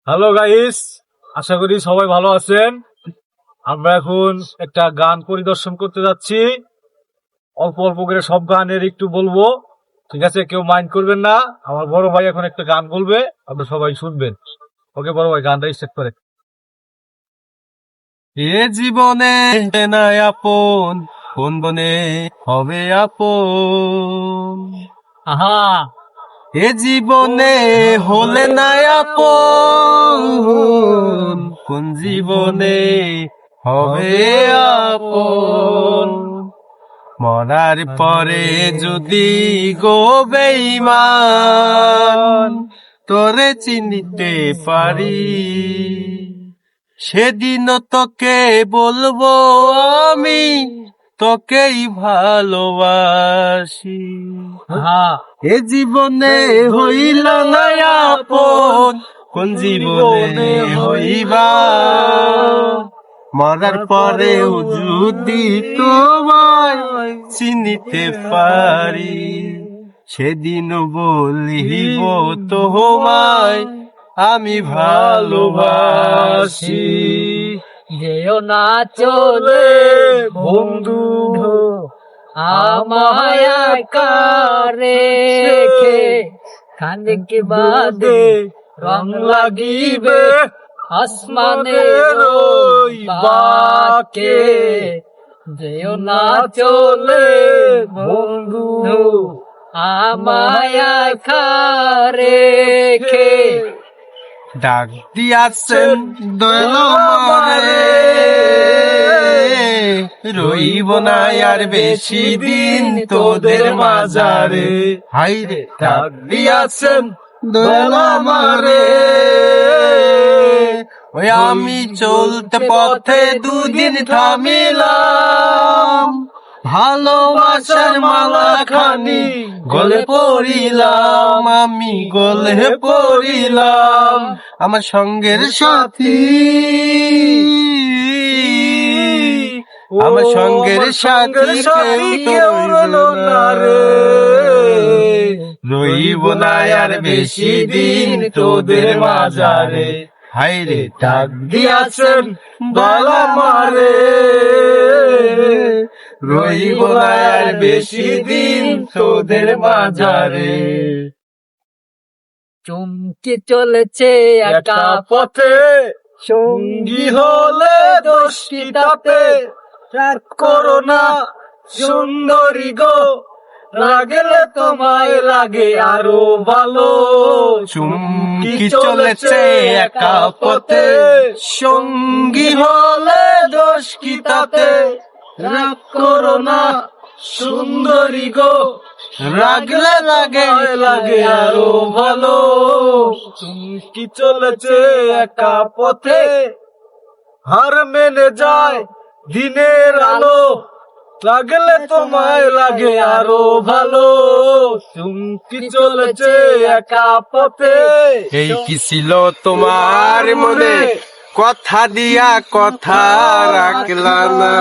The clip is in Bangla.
হ্যালো গাইস, আশা করি সবাই ভালো আছেন। আমরা এখন একটা গান পরিদর্শন করতে যাচ্ছি। অল্প অল্প করে সব গানের একটু বলবো, ঠিক আছে? কেউ মাইন্ড করবেন না। আমার বড় ভাই এখন একটা গান বলবে, আপনারা সবাই শুনবেন। ওকে বড় ভাই, গানটা স্টার্ট করে। এ জীবনে নাই আপন, কোন বনে হবে আপন। আহা, এ জীবনে হলে নাই আপন, কোন জীবনে হবে আপন। মরার পরে যদি গো বেঈমান তোরে চিনিতে পারি, সেদিন তোকে বলবো আমি তোকেই ভালোবাসি। আহা, এ জীবনে হইল না আপন, কোন জীবনে হইবা। মরার পরেও যদি তোমায় চিনিতে পারি, সেদিন বলিব তোমায় আমি ভালোবাসি। যেও না চলে বন্ধু, আমায় একা রেখে, খানিক বাদে রং লাগিবে আসমানের ওই বাঁকে। যেও না চলে বন্ধু, আমায় একা রেখে। ডাক দিয়াছেন দয়াল আমারে, রইব না আর বেশি দিন তোদের মাঝারে। হাইরে ডাক দিয়াছেন দয়াল আমারে, ওই আমি চলতে পথে দুদিন থামিলাম, ভালোবাসার মালা খানি গলে পড়িলাম, আমি গলে পড়িলাম। আমার সঙ্গের সাথী, আমার সঙ্গের সাথী কেউ রইল না রে। রইব না আর বেশি দিন তোদের মাঝারে। হাইরে ডাক দিয়াছেন দয়াল আমারে, রইব না আর বেশি দিন তোদের মাঝারে। চমকে চলেছে একা পথে সঙ্গী হলে দোষ কি তাতে? রাগ করো না সুন্দরী গো, লাগলে তোমায় লাগে আরো ভালো। চুমকি চলেছে একা পথে, সঙ্গী হলে দোষ কি তাতে? রাগ করো না সুন্দরী গো, রাগলে লাগে লাগে আরো ভালো। চুমকি চলেছে একা পথে, হার মেনে যায় দিনের আলো, লাগলে তোমায় লাগে আরো ভালো। চুমকি চলেছে একা পথে। এই কি ছিল তোমার মনে, কথা দিয়া কথা রাখলা না।